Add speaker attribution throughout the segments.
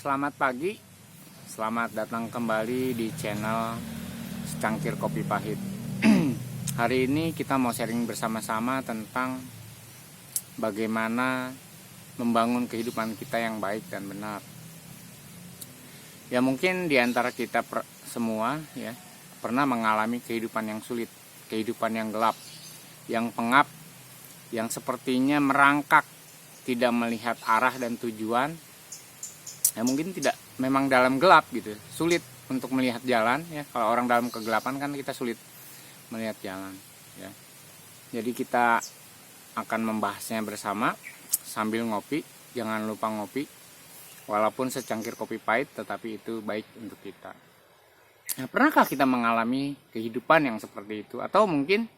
Speaker 1: Selamat pagi, selamat datang kembali di channel Secangkir Kopi Pahit. Hari ini kita mau sharing bersama-sama tentang bagaimana membangun kehidupan kita yang baik dan benar. Ya mungkin di antara kita semua ya pernah mengalami kehidupan yang sulit, kehidupan yang gelap, yang pengap, yang sepertinya merangkak, tidak melihat arah dan tujuan. Ya mungkin tidak, memang dalam gelap gitu, sulit untuk melihat jalan ya. Kalau orang dalam kegelapan kan kita sulit melihat jalan ya. Jadi kita akan membahasnya bersama sambil ngopi. Jangan lupa ngopi, walaupun secangkir kopi pahit tetapi itu baik untuk kita. Nah, pernahkah kita mengalami kehidupan yang seperti itu? Atau mungkin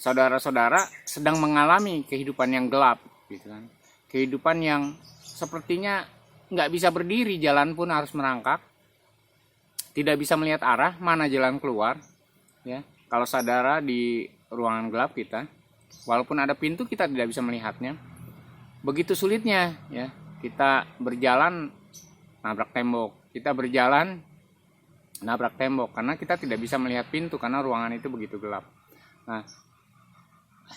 Speaker 1: saudara-saudara sedang mengalami kehidupan yang gelap gitu kan. Kehidupan yang sepertinya nggak bisa berdiri, jalan pun harus merangkak, tidak bisa melihat arah mana jalan keluar ya. Kalau saudara di ruangan gelap kita, walaupun ada pintu kita tidak bisa melihatnya, begitu sulitnya ya. Kita berjalan nabrak tembok, kita berjalan nabrak tembok karena kita tidak bisa melihat pintu karena ruangan itu begitu gelap. Nah,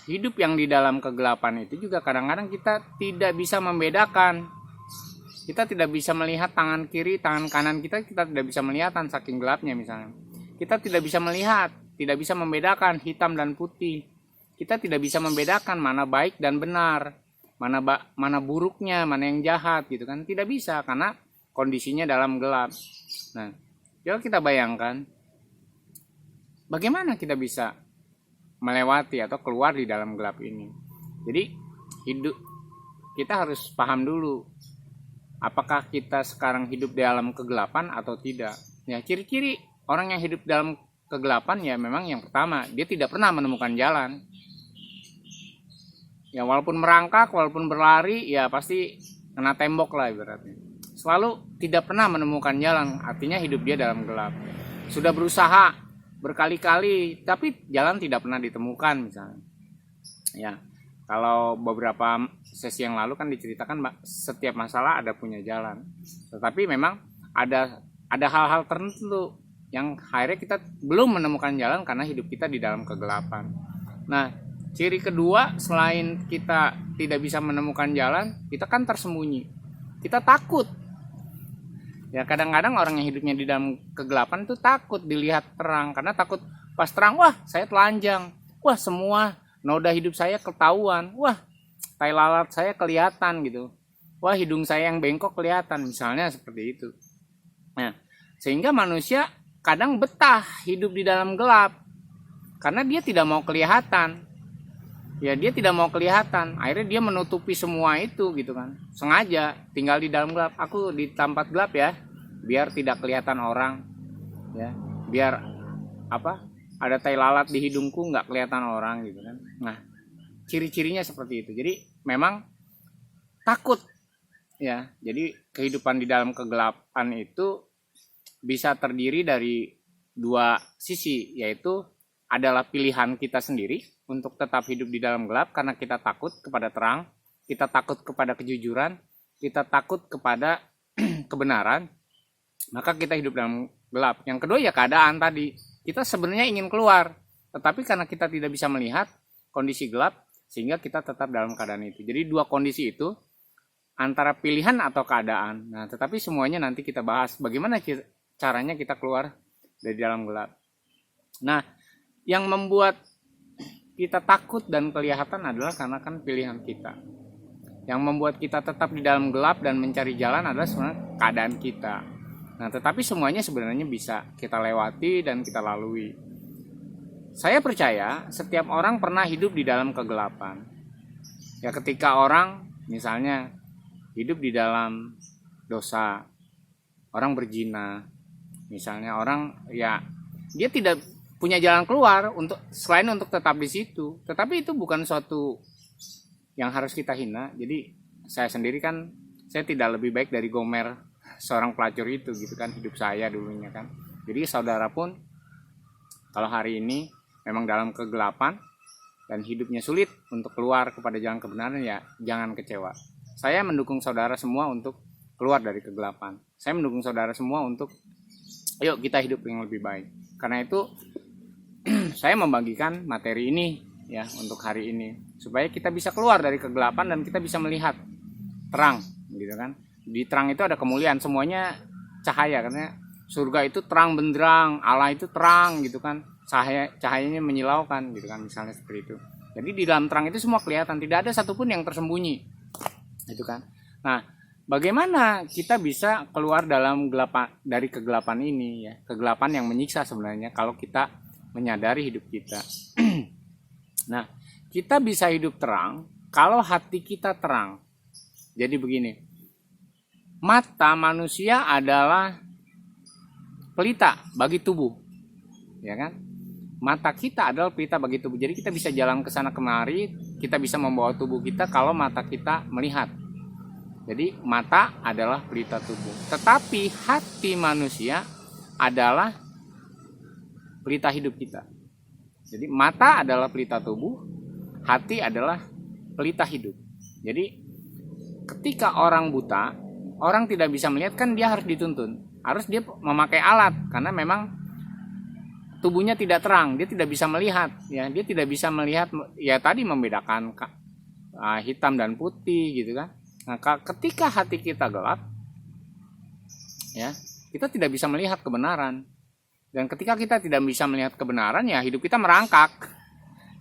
Speaker 1: hidup yang di dalam kegelapan itu juga kadang-kadang kita tidak bisa membedakan. Kita tidak bisa melihat tangan kiri, tangan kanan kita tidak bisa melihatan saking gelapnya misalnya. Kita tidak bisa melihat, tidak bisa membedakan hitam dan putih. Kita tidak bisa membedakan mana baik dan benar, mana buruknya, mana yang jahat gitu kan. Tidak bisa karena kondisinya dalam gelap. Nah, coba kita bayangkan bagaimana kita bisa melewati atau keluar di dalam gelap ini. Jadi kita harus paham dulu, apakah kita sekarang hidup di dalam kegelapan atau tidak. Ya, ciri-ciri orang yang hidup dalam kegelapan ya memang yang pertama, dia tidak pernah menemukan jalan. Ya walaupun merangkak, walaupun berlari, ya pasti kena tembok lah ibaratnya. Selalu tidak pernah menemukan jalan, artinya hidup dia dalam gelap. Sudah berusaha berkali-kali, tapi jalan tidak pernah ditemukan misalnya. Ya, kalau beberapa sesi yang lalu kan diceritakan setiap masalah ada punya jalan. Tetapi memang ada hal-hal tertentu yang akhirnya kita belum menemukan jalan karena hidup kita di dalam kegelapan. Nah, ciri kedua selain kita tidak bisa menemukan jalan, kita kan tersembunyi. Kita takut. Ya kadang-kadang orang yang hidupnya di dalam kegelapan itu takut dilihat terang, karena takut pas terang, wah saya telanjang, wah semua noda hidup saya ketahuan, wah tai lalat saya kelihatan gitu, wah hidung saya yang bengkok kelihatan, misalnya seperti itu. Nah, sehingga manusia kadang betah hidup di dalam gelap karena dia tidak mau kelihatan. Ya dia tidak mau kelihatan, akhirnya dia menutupi semua itu gitu kan, sengaja tinggal di dalam gelap. Aku di tempat gelap ya, biar tidak kelihatan orang ya, biar ada tai lalat di hidungku nggak kelihatan orang gitu kan. Nah, ciri-cirinya seperti itu. Jadi memang takut ya. Jadi kehidupan di dalam kegelapan itu bisa terdiri dari dua sisi, yaitu adalah pilihan kita sendiri untuk tetap hidup di dalam gelap karena kita takut kepada terang, kita takut kepada kejujuran, kita takut kepada kebenaran, maka kita hidup dalam gelap. Yang kedua ya keadaan tadi, kita sebenarnya ingin keluar, tetapi karena kita tidak bisa melihat kondisi gelap, sehingga kita tetap dalam keadaan itu. Jadi dua kondisi itu antara pilihan atau keadaan. Nah, tetapi semuanya nanti kita bahas bagaimana caranya kita keluar dari dalam gelap. Nah, yang membuat kita takut dan kelihatan adalah karena kan pilihan kita. Yang membuat kita tetap di dalam gelap dan mencari jalan adalah sebenarnya keadaan kita. Nah, tetapi semuanya sebenarnya bisa kita lewati dan kita lalui. Saya percaya setiap orang pernah hidup di dalam kegelapan. Ya ketika orang misalnya hidup di dalam dosa, orang berzina, misalnya orang ya dia tidak punya jalan keluar selain untuk tetap di situ. Tetapi itu bukan suatu yang harus kita hina. Jadi saya sendiri kan, saya tidak lebih baik dari Gomer, seorang pelacur itu gitu kan, hidup saya dulunya kan. Jadi saudara pun kalau hari ini memang dalam kegelapan dan hidupnya sulit untuk keluar kepada jalan kebenaran, ya jangan kecewa. Saya mendukung saudara semua untuk keluar dari kegelapan. Saya mendukung saudara semua untuk yuk kita hidup yang lebih baik. Karena itu saya membagikan materi ini ya untuk hari ini supaya kita bisa keluar dari kegelapan dan kita bisa melihat terang gitu kan. Di terang itu ada kemuliaan, semuanya cahaya, karena surga itu terang benderang, Allah itu terang gitu kan. Cahayanya menyilaukan gitu kan, misalnya seperti itu. Jadi di dalam terang itu semua kelihatan, tidak ada satupun yang tersembunyi gitu kan. Nah, bagaimana kita bisa keluar dari kegelapan ini ya? Kegelapan yang menyiksa sebenarnya kalau kita menyadari hidup kita. Nah, kita bisa hidup terang kalau hati kita terang. Jadi begini, mata manusia adalah pelita bagi tubuh, ya kan? Mata kita adalah pelita bagi tubuh. Jadi kita bisa jalan ke sana kemari, kita bisa membawa tubuh kita kalau mata kita melihat. Jadi mata adalah pelita tubuh. Tetapi hati manusia adalah pelita hidup kita. Jadi mata adalah pelita tubuh, hati adalah pelita hidup. Jadi ketika orang buta, orang tidak bisa melihat, kan dia harus dituntun. Harus dia memakai alat karena memang tubuhnya tidak terang, dia tidak bisa melihat ya, dia tidak bisa melihat ya tadi membedakan hitam dan putih gitu kan. Nah, ketika hati kita gelap ya, kita tidak bisa melihat kebenaran. Dan ketika kita tidak bisa melihat kebenaran ya hidup kita merangkak.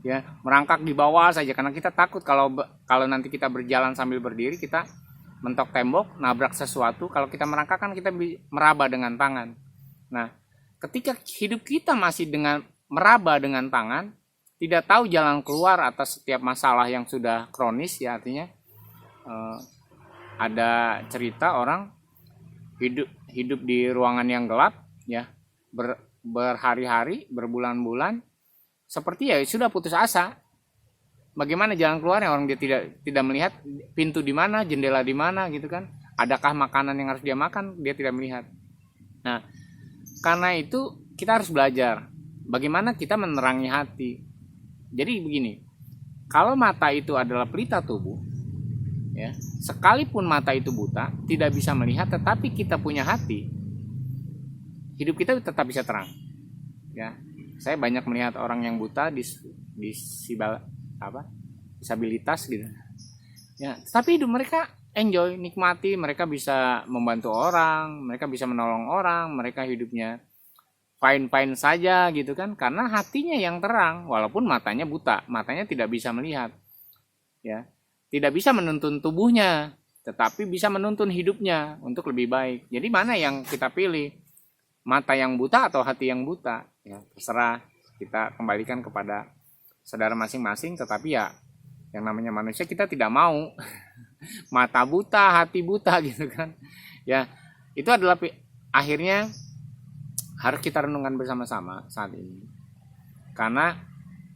Speaker 1: Ya, merangkak di bawah saja karena kita takut kalau nanti kita berjalan sambil berdiri kita mentok tembok, nabrak sesuatu, kalau kita merangkak kan kita meraba dengan tangan. Nah, ketika hidup kita masih meraba dengan tangan, tidak tahu jalan keluar atas setiap masalah yang sudah kronis ya, artinya ada cerita orang hidup di ruangan yang gelap ya, berhari-hari, berbulan-bulan, seperti ya sudah putus asa. Bagaimana jalan keluarnya? Orang dia tidak melihat pintu di mana, jendela di mana gitu kan. Adakah makanan yang harus dia makan? Dia tidak melihat. Nah, karena itu kita harus belajar bagaimana kita menerangi hati. Jadi begini, kalau mata itu adalah pelita tubuh, ya, sekalipun mata itu buta, tidak bisa melihat, tetapi kita punya hati, hidup kita tetap bisa terang. Ya, saya banyak melihat orang yang buta disabilitas gitu. Ya, tapi hidup mereka enjoy, nikmati, mereka bisa membantu orang, mereka bisa menolong orang, mereka hidupnya fine-fine saja gitu kan, karena hatinya yang terang walaupun matanya buta, matanya tidak bisa melihat. Ya, tidak bisa menuntun tubuhnya, tetapi bisa menuntun hidupnya untuk lebih baik. Jadi mana yang kita pilih? Mata yang buta atau hati yang buta? Ya, terserah, kita kembalikan kepada saudara masing-masing, tetapi ya yang namanya manusia kita tidak mau mata buta, hati buta gitu kan. Ya, itu adalah akhirnya harus kita renungkan bersama-sama saat ini. Karena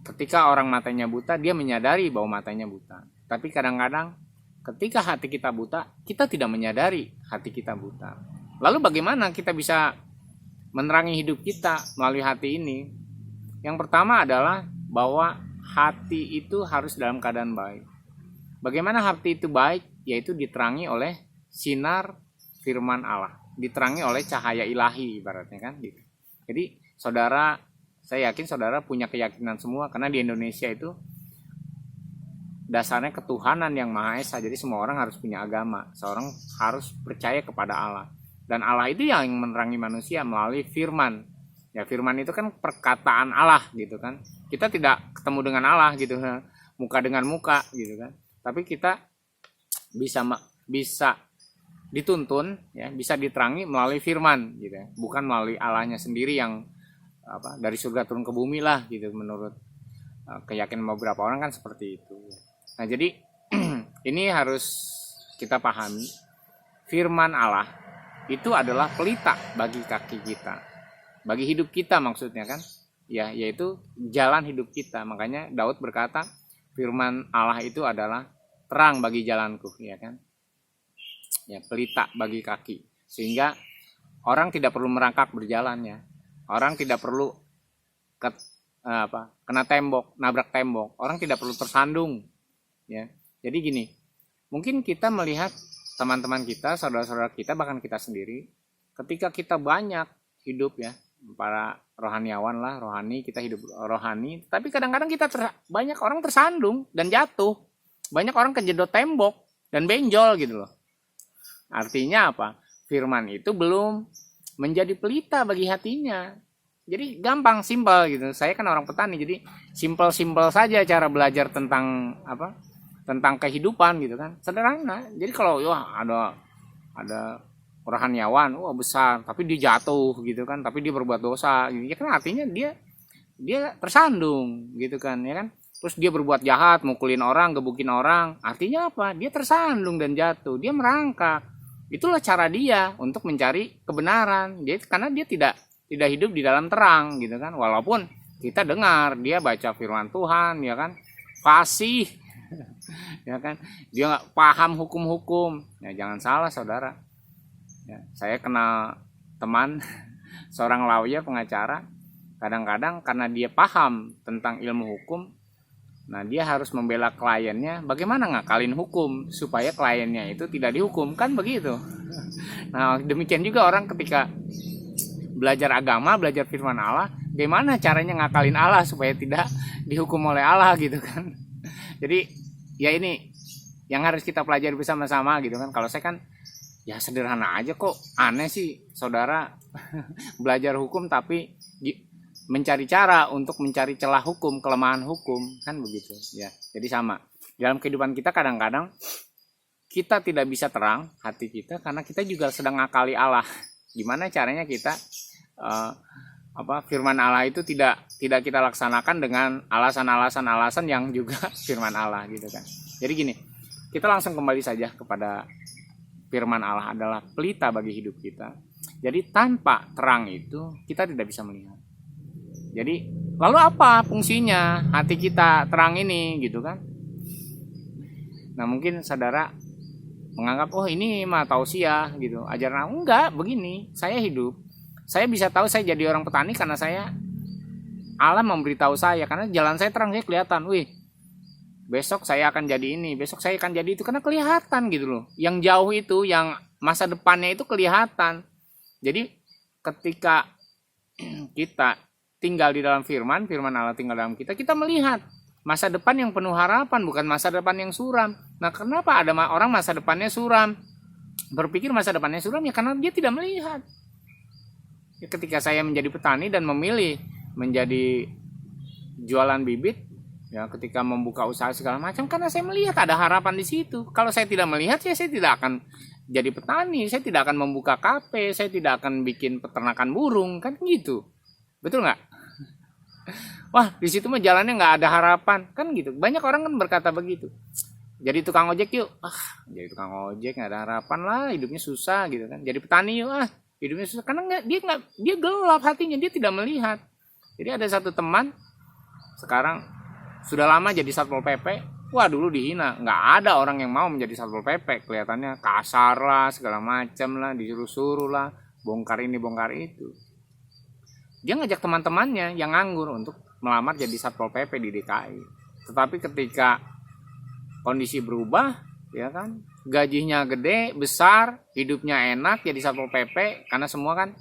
Speaker 1: ketika orang matanya buta, dia menyadari bahwa matanya buta. Tapi kadang-kadang ketika hati kita buta, kita tidak menyadari hati kita buta. Lalu bagaimana kita bisa menerangi hidup kita melalui hati ini? Yang pertama adalah bahwa hati itu harus dalam keadaan baik. Bagaimana hati itu baik? Yaitu diterangi oleh sinar firman Allah, diterangi oleh cahaya ilahi ibaratnya kan gitu. Jadi saudara, saya yakin saudara punya keyakinan semua, karena di Indonesia itu dasarnya ketuhanan yang Maha Esa. Jadi semua orang harus punya agama, seorang harus percaya kepada Allah, dan Allah itu yang menerangi manusia melalui firman. Ya, firman itu kan perkataan Allah gitu kan. Kita tidak ketemu dengan Allah gitu, muka dengan muka gitu kan. Tapi kita bisa dituntun ya, bisa diterangi melalui firman gitu ya. Bukan melalui Allahnya sendiri yang dari surga turun ke bumi lah gitu, menurut keyakinan beberapa orang kan seperti itu. Nah, jadi ini harus kita pahami, firman Allah itu adalah pelita bagi kaki kita, bagi hidup kita maksudnya kan ya, yaitu jalan hidup kita. Makanya Daud berkata firman Allah itu adalah terang bagi jalanku, ya kan, ya, pelita bagi kaki, sehingga orang tidak perlu merangkak berjalannya, orang tidak perlu kena tembok, nabrak tembok, orang tidak perlu tersandung ya. Jadi gini, mungkin kita melihat teman-teman kita, saudara-saudara kita, bahkan kita sendiri, ketika kita banyak hidup ya, para rohaniawan lah, rohani, kita hidup rohani, tapi kadang-kadang kita banyak orang tersandung dan jatuh, banyak orang kejedot tembok dan benjol gitu loh. Artinya apa? Firman itu belum menjadi pelita bagi hatinya. Jadi gampang, simpel gitu. Saya kan orang petani, jadi simpel-simpel saja cara belajar tentang apa? Tentang kehidupan gitu kan, sederhana. Jadi kalau ada rohaniawan, wah besar, tapi dia jatuh gitu kan, tapi dia berbuat dosa, gitu. Ya kan artinya dia tersandung gitu kan, ya kan. Terus dia berbuat jahat, mukulin orang, gebukin orang, artinya apa? Dia tersandung dan jatuh, dia merangkak. Itulah cara dia untuk mencari kebenaran. Jadi karena dia tidak hidup di dalam terang gitu kan, walaupun kita dengar dia baca firman Tuhan, ya kan, fasih. Ya kan, dia nggak paham hukum-hukum. Ya jangan salah saudara. Ya, saya kenal teman seorang lawyer, pengacara. Kadang-kadang karena dia paham tentang ilmu hukum, nah dia harus membela kliennya. Bagaimana ngakalin hukum supaya kliennya itu tidak dihukum, kan begitu. Nah demikian juga orang ketika belajar agama, belajar firman Allah, bagaimana caranya ngakalin Allah supaya tidak dihukum oleh Allah gitu kan. Jadi ya ini yang harus kita pelajari bersama-sama gitu kan. Kalau saya kan ya sederhana aja kok, aneh sih saudara belajar hukum tapi mencari cara untuk mencari celah hukum, kelemahan hukum, kan begitu ya. Jadi sama dalam kehidupan kita, kadang-kadang kita tidak bisa terang hati kita karena kita juga sedang ngakali Allah. Gimana caranya kita firman Allah itu tidak kita laksanakan dengan alasan yang juga firman Allah gitu kan. Jadi gini, kita langsung kembali saja kepada firman Allah adalah pelita bagi hidup kita. Jadi tanpa terang itu kita tidak bisa melihat. Jadi lalu apa fungsinya hati kita terang ini gitu kan? Nah mungkin saudara menganggap oh ini mah tausiah gitu, ajaran enggak begini. Saya hidup, saya bisa tahu saya jadi orang petani karena Allah memberitahu saya, karena jalan saya terang, saya kelihatan, wih besok saya akan jadi ini, besok saya akan jadi itu, karena kelihatan gitu loh. Yang jauh itu, yang masa depannya itu kelihatan. Jadi ketika kita tinggal di dalam firman Allah tinggal dalam kita melihat masa depan yang penuh harapan, bukan masa depan yang suram. Nah kenapa ada orang masa depannya suram, berpikir masa depannya suram? Ya karena dia tidak melihat. Ya, ketika saya menjadi petani dan memilih menjadi jualan bibit, ya ketika membuka usaha segala macam, karena saya melihat ada harapan di situ. Kalau saya tidak melihat, ya saya tidak akan jadi petani, saya tidak akan membuka kafe, saya tidak akan bikin peternakan burung, kan gitu. Betul nggak? Wah, di situ mah jalannya nggak ada harapan, kan gitu. Banyak orang kan berkata begitu. Jadi tukang ojek yuk, jadi tukang ojek nggak ada harapan lah, hidupnya susah gitu kan. Jadi petani yuk, hidupnya susah, karena dia gelap hatinya, dia tidak melihat. Jadi ada satu teman sekarang sudah lama jadi satpol pp. Wah dulu dihina, nggak ada orang yang mau menjadi satpol pp, kelihatannya kasar lah, segala macam lah, disuruh-suruh lah, bongkar ini bongkar itu. Dia ngajak teman-temannya yang nganggur untuk melamar jadi satpol pp di DKI. Tetapi ketika kondisi berubah, ya kan, gajinya gede, besar, hidupnya enak jadi satpol pp, karena semua kan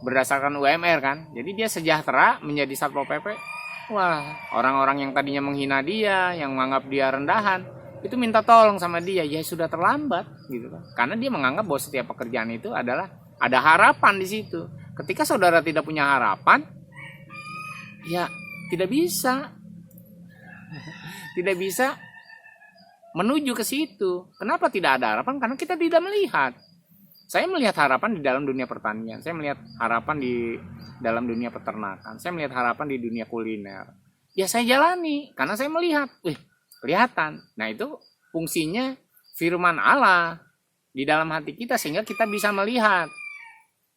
Speaker 1: berdasarkan UMR kan. Jadi dia sejahtera menjadi satpol pp. Wah, orang-orang yang tadinya menghina dia, yang menganggap dia rendahan, itu minta tolong sama dia. Ya sudah terlambat gitu kan. Karena dia menganggap bahwa setiap pekerjaan itu adalah ada harapan di situ. Ketika saudara tidak punya harapan, ya tidak bisa. Tidak bisa menuju ke situ. Kenapa tidak ada harapan? Karena kita tidak melihat. Saya melihat harapan di dalam dunia pertanian, saya melihat harapan di dalam dunia peternakan, saya melihat harapan di dunia kuliner. Ya saya jalani karena saya melihat, kelihatan. Nah itu fungsinya firman Allah di dalam hati kita, sehingga kita bisa melihat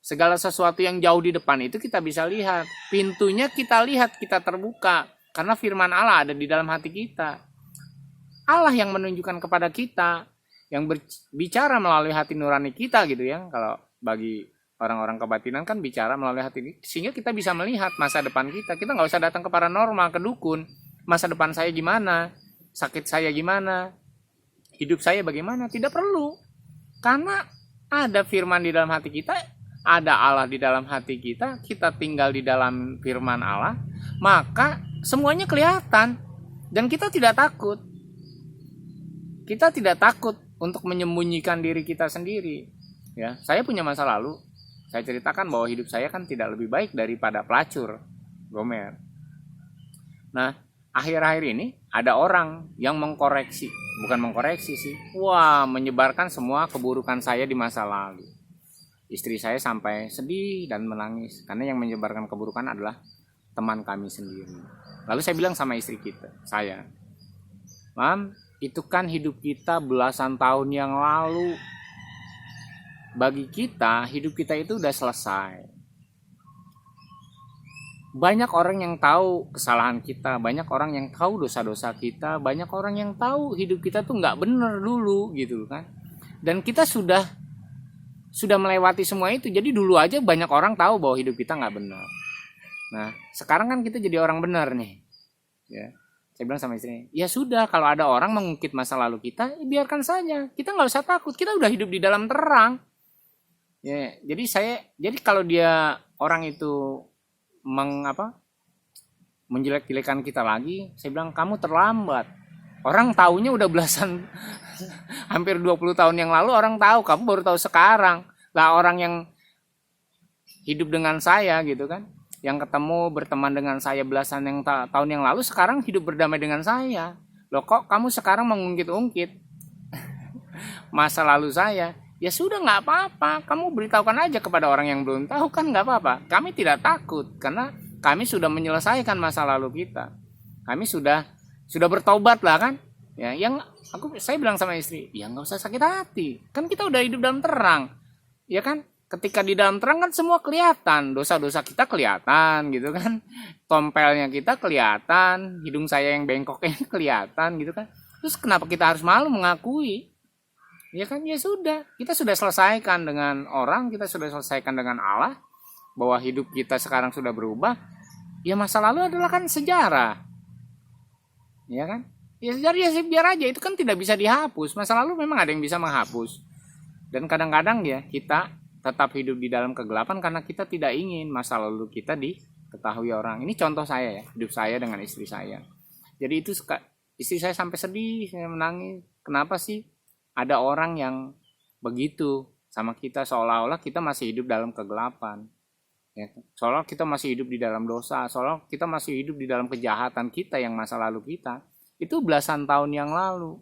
Speaker 1: segala sesuatu yang jauh di depan itu kita bisa lihat. Pintunya kita lihat, kita terbuka karena firman Allah ada di dalam hati kita. Allah yang menunjukkan kepada kita, yang berbicara melalui hati nurani kita gitu ya. Kalau bagi orang-orang kebatinan kan bicara melalui hati ini, sehingga kita bisa melihat masa depan kita. Kita nggak usah datang ke paranormal, ke dukun. Masa depan saya gimana, sakit saya gimana, hidup saya bagaimana, tidak perlu. Karena ada firman di dalam hati kita, ada Allah di dalam hati kita, kita tinggal di dalam firman Allah, maka semuanya kelihatan dan kita tidak takut. Kita tidak takut untuk menyembunyikan diri kita sendiri. Ya, saya punya masa lalu. Saya ceritakan bahwa hidup saya kan tidak lebih baik daripada pelacur Gomer. Nah, akhir-akhir ini ada orang yang bukan mengkoreksi sih. Wah, menyebarkan semua keburukan saya di masa lalu. Istri saya sampai sedih dan menangis karena yang menyebarkan keburukan adalah teman kami sendiri. Lalu saya bilang sama istri saya, "Mam, itu kan hidup kita belasan tahun yang lalu. Bagi kita, hidup kita itu udah selesai. Banyak orang yang tahu kesalahan kita, banyak orang yang tahu dosa-dosa kita, banyak orang yang tahu hidup kita tuh nggak bener dulu gitu kan. Dan kita sudah melewati semua itu. Jadi dulu aja banyak orang tahu bahwa hidup kita nggak benar. Nah, sekarang kan kita jadi orang benar nih. Ya. Saya bilang sama istrinya, ya sudah, kalau ada orang mengungkit masa lalu kita, biarkan saja. Kita nggak usah takut. Kita udah hidup di dalam terang. Ya, jadi kalau dia orang itu menjelek-jelekan kita lagi, saya bilang kamu terlambat. Orang taunya udah belasan hampir 20 tahun yang lalu orang tahu, kamu baru tahu sekarang. Lah orang yang hidup dengan saya gitu kan, yang ketemu berteman dengan saya belasan tahun yang lalu sekarang hidup berdamai dengan saya. Loh kok kamu sekarang mengungkit-ungkit masa lalu saya? Ya sudah, nggak apa-apa, kamu beritahukan aja kepada orang yang belum tahu kan nggak apa-apa. Kami tidak takut karena kami sudah menyelesaikan masa lalu kita. Kami sudah bertobat lah kan. Ya, saya bilang sama istri, ya nggak usah sakit hati. Kan kita udah hidup dalam terang. Ya kan? Ketika di dalam terang kan semua kelihatan, dosa-dosa kita kelihatan gitu kan, tompelnya kita kelihatan, hidung saya yang bengkoknya kelihatan gitu kan. Terus kenapa kita harus malu mengakui? Ya kan, ya sudah, kita sudah selesaikan dengan orang, kita sudah selesaikan dengan Allah, bahwa hidup kita sekarang sudah berubah. Ya masa lalu adalah kan sejarah, ya kan? Ya sejarah ya biar aja, itu kan tidak bisa dihapus. Masa lalu memang ada yang bisa menghapus, dan kadang-kadang ya kita tetap hidup di dalam kegelapan karena kita tidak ingin masa lalu kita diketahui orang. Ini contoh saya ya, hidup saya dengan istri saya. Jadi itu istri saya sampai sedih, saya menangis. Kenapa sih ada orang yang begitu sama kita, seolah-olah kita masih hidup dalam kegelapan. Ya, seolah kita masih hidup di dalam dosa, seolah kita masih hidup di dalam kejahatan kita yang masa lalu kita. Itu belasan tahun yang lalu.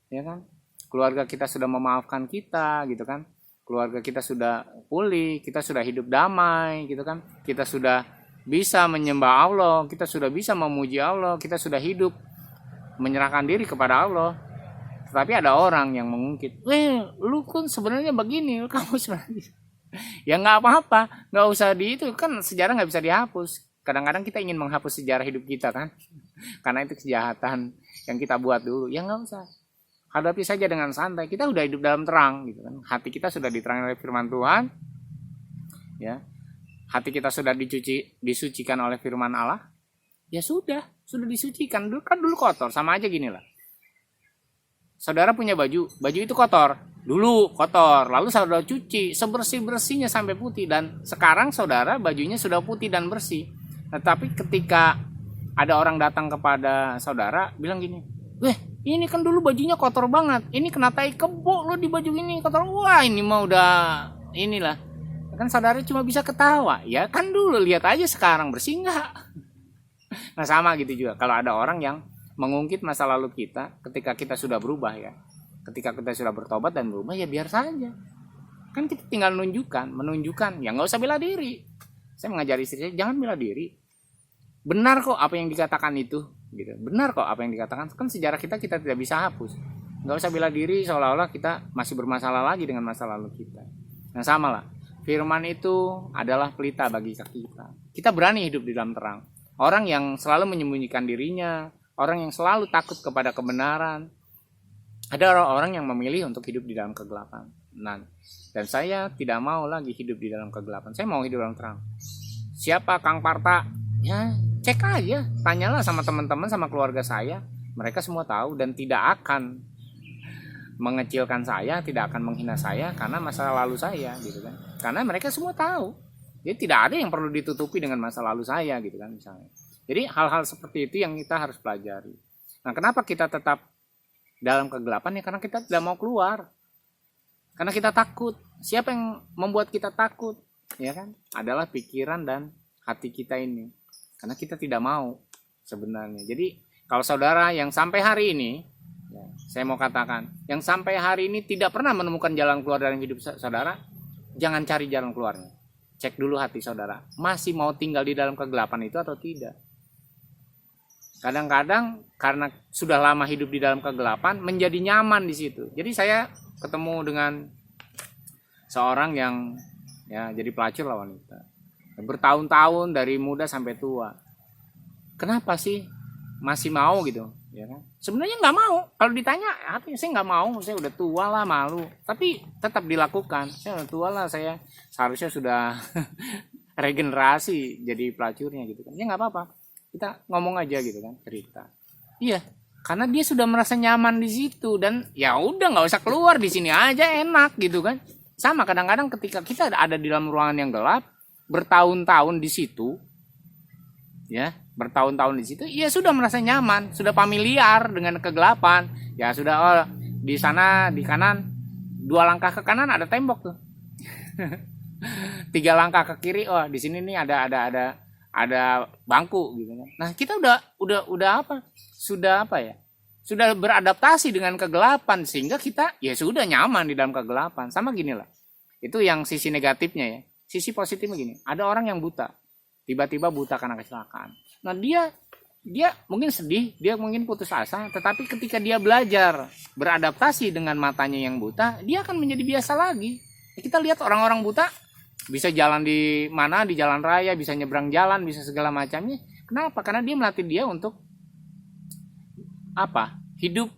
Speaker 1: Ya kan? Keluarga kita sudah memaafkan kita gitu kan. Keluarga kita sudah pulih, kita sudah hidup damai gitu kan. Kita sudah bisa menyembah Allah, kita sudah bisa memuji Allah, kita sudah hidup menyerahkan diri kepada Allah. Tetapi ada orang yang mengungkit, lu kan sebenarnya begini, kamu sebenarnya. Ya nggak apa-apa, nggak usah itu kan sejarah nggak bisa dihapus. Kadang-kadang kita ingin menghapus sejarah hidup kita kan, karena itu kejahatan yang kita buat dulu. Ya nggak usah. Hadapi saja dengan santai. Kita udah hidup dalam terang gitu kan. Hati kita sudah diterangi oleh firman Tuhan. Ya. Hati kita sudah disucikan oleh firman Allah. Ya sudah disucikan. Dulu kotor, sama aja gini lah. Saudara punya baju itu kotor. Dulu kotor, lalu saudara cuci sebersih-bersihnya sampai putih, dan sekarang saudara bajunya sudah putih dan bersih. Tetapi ketika ada orang datang kepada saudara bilang gini, ini kan dulu bajunya kotor banget. Ini kena tai kebo lo di baju ini kotor. Wah, ini mah udah inilah. Kan saudara cuma bisa ketawa. Ya kan dulu, lihat aja sekarang bersih enggak? Nah, sama gitu juga. Kalau ada orang yang mengungkit masa lalu kita ketika kita sudah berubah ya. Ketika kita sudah bertobat dan berubah, ya biar saja. Kan kita tinggal menunjukkan. Ya nggak usah bela diri. Saya mengajari istri saya, jangan bela diri. Benar kok apa yang dikatakan itu. Gitu. Benar kok apa yang dikatakan, kan sejarah kita tidak bisa hapus. Nggak usah bela diri seolah-olah kita masih bermasalah lagi dengan masa lalu kita. Nah sama lah, firman itu adalah pelita bagi kaki kita. Kita berani hidup di dalam terang. Orang yang selalu menyembunyikan dirinya, orang yang selalu takut kepada kebenaran, ada orang-orang yang memilih untuk hidup di dalam kegelapan. Nah, dan saya tidak mau lagi hidup di dalam kegelapan. Saya mau hidup dalam terang. Siapa Kang Parta? Ya cek aja, tanyalah sama teman-teman, sama keluarga saya. Mereka semua tahu dan tidak akan mengecilkan saya, tidak akan menghina saya karena masa lalu saya gitu kan. Karena mereka semua tahu. Jadi tidak ada yang perlu ditutupi dengan masa lalu saya gitu kan misalnya. Jadi hal-hal seperti itu yang kita harus pelajari. Nah, kenapa kita tetap dalam kegelapan? Ya karena kita tidak mau keluar. Karena kita takut. Siapa yang membuat kita takut? Ya kan? Adalah pikiran dan hati kita ini. Karena kita tidak mau sebenarnya. Jadi kalau saudara yang sampai hari ini, ya, saya mau katakan, yang sampai hari ini tidak pernah menemukan jalan keluar dari hidup saudara, jangan cari jalan keluarnya. Cek dulu hati saudara, masih mau tinggal di dalam kegelapan itu atau tidak. Kadang-kadang karena sudah lama hidup di dalam kegelapan, menjadi nyaman di situ. Jadi saya ketemu dengan seorang yang ya jadi pelacur lah wanita. Bertahun-tahun dari muda sampai tua. Kenapa sih masih mau gitu? Ya kan? Sebenarnya nggak mau. Kalau ditanya, artinya saya nggak mau. Saya udah tua lah, malu. Tapi tetap dilakukan. Saya udah tua lah, saya seharusnya sudah regenerasi jadi pelacurnya gitu kan. Ya nggak apa-apa. Kita ngomong aja gitu kan, cerita. Iya, karena dia sudah merasa nyaman di situ dan ya udah nggak usah keluar, di sini aja enak gitu kan. Sama kadang-kadang ketika kita ada di dalam ruangan yang gelap, bertahun-tahun di situ, ya bertahun-tahun di situ, ya sudah merasa nyaman, sudah familiar dengan kegelapan. Ya sudah, oh di sana di kanan 2 langkah ke kanan ada tembok tuh. 3 langkah ke kiri, oh di sini nih ada bangku gitu kan. Nah, kita udah apa? Sudah apa ya? Sudah beradaptasi dengan kegelapan sehingga kita ya sudah nyaman di dalam kegelapan. Sama gini lah. Itu yang sisi negatifnya ya. Sisi positifnya gini, ada orang yang buta. Tiba-tiba buta karena kecelakaan. Nah, dia mungkin sedih, dia mungkin putus asa, tetapi ketika dia belajar beradaptasi dengan matanya yang buta, dia akan menjadi biasa lagi. Kita lihat orang-orang buta bisa jalan di mana, di jalan raya, bisa nyebrang jalan, bisa segala macamnya. Kenapa? Karena dia melatih dia untuk apa?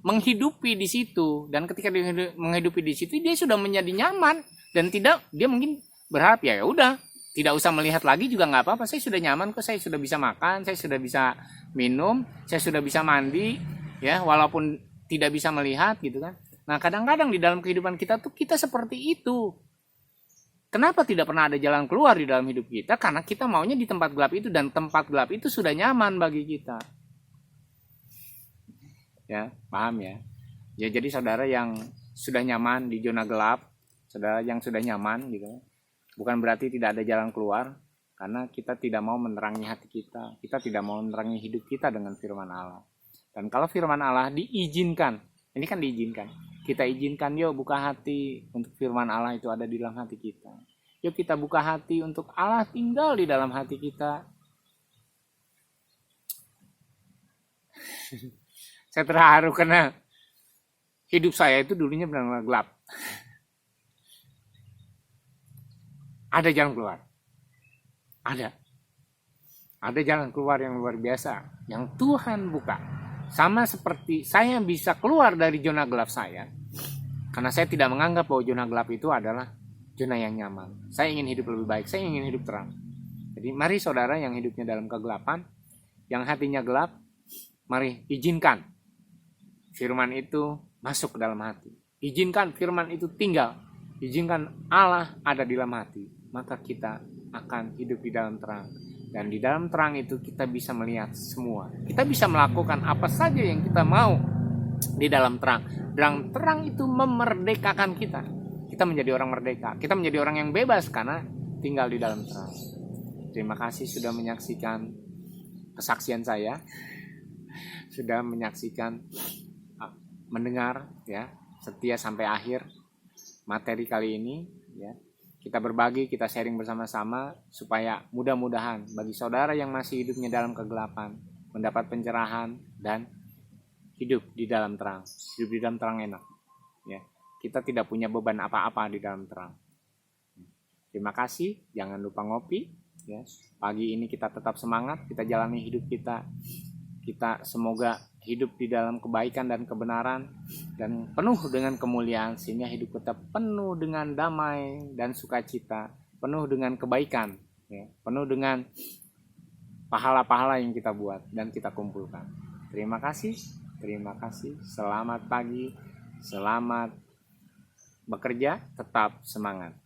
Speaker 1: Menghidupi di situ. Dan ketika dia menghidupi di situ, dia sudah menjadi nyaman dan tidak, dia mungkin berharap ya udah, tidak usah melihat lagi juga nggak apa-apa. Saya sudah nyaman kok, saya sudah bisa makan, saya sudah bisa minum, saya sudah bisa mandi, ya walaupun tidak bisa melihat gitu kan. Nah, kadang-kadang di dalam kehidupan kita tuh kita seperti itu. Kenapa tidak pernah ada jalan keluar di dalam hidup kita? Karena kita maunya di tempat gelap itu, dan tempat gelap itu sudah nyaman bagi kita. Ya, paham ya? Ya, jadi saudara yang sudah nyaman di zona gelap, saudara yang sudah nyaman gitu, bukan berarti tidak ada jalan keluar, karena kita tidak mau menerangi hati kita. Kita tidak mau menerangi hidup kita dengan firman Allah. Dan kalau firman Allah diizinkan, ini kan diizinkan. Kita izinkan, yuk buka hati untuk firman Allah itu ada di dalam hati kita. Yuk kita buka hati untuk Allah tinggal di dalam hati kita. Saya terharu karena hidup saya itu dulunya benar-benar gelap. Ada jalan keluar. Ada jalan keluar yang luar biasa, yang Tuhan buka. Sama seperti saya bisa keluar dari zona gelap saya, karena saya tidak menganggap bahwa zona gelap itu adalah zona yang nyaman. Saya ingin hidup lebih baik, saya ingin hidup terang. Jadi mari saudara yang hidupnya dalam kegelapan, yang hatinya gelap, mari izinkan firman itu masuk ke dalam hati. Izinkan firman itu tinggal. Izinkan Allah ada di dalam hati. Maka kita akan hidup di dalam terang. Dan di dalam terang itu kita bisa melihat semua. Kita bisa melakukan apa saja yang kita mau di dalam terang. Dan terang itu memerdekakan kita. Kita menjadi orang merdeka. Kita menjadi orang yang bebas karena tinggal di dalam terang. Terima kasih sudah menyaksikan kesaksian saya. Sudah menyaksikan, mendengar ya, setia sampai akhir materi kali ini ya. Kita berbagi, kita sharing bersama-sama supaya mudah-mudahan bagi saudara yang masih hidupnya dalam kegelapan mendapat pencerahan dan hidup di dalam terang. Hidup di dalam terang enak. Ya, kita tidak punya beban apa-apa di dalam terang. Terima kasih, jangan lupa ngopi. Ya, pagi ini kita tetap semangat, kita jalani hidup kita. Kita semoga hidup di dalam kebaikan dan kebenaran dan penuh dengan kemuliaan, sehingga hidup kita penuh dengan damai dan sukacita, penuh dengan kebaikan, ya, penuh dengan pahala-pahala yang kita buat dan kita kumpulkan. Terima kasih, selamat pagi, Selamat bekerja, tetap semangat.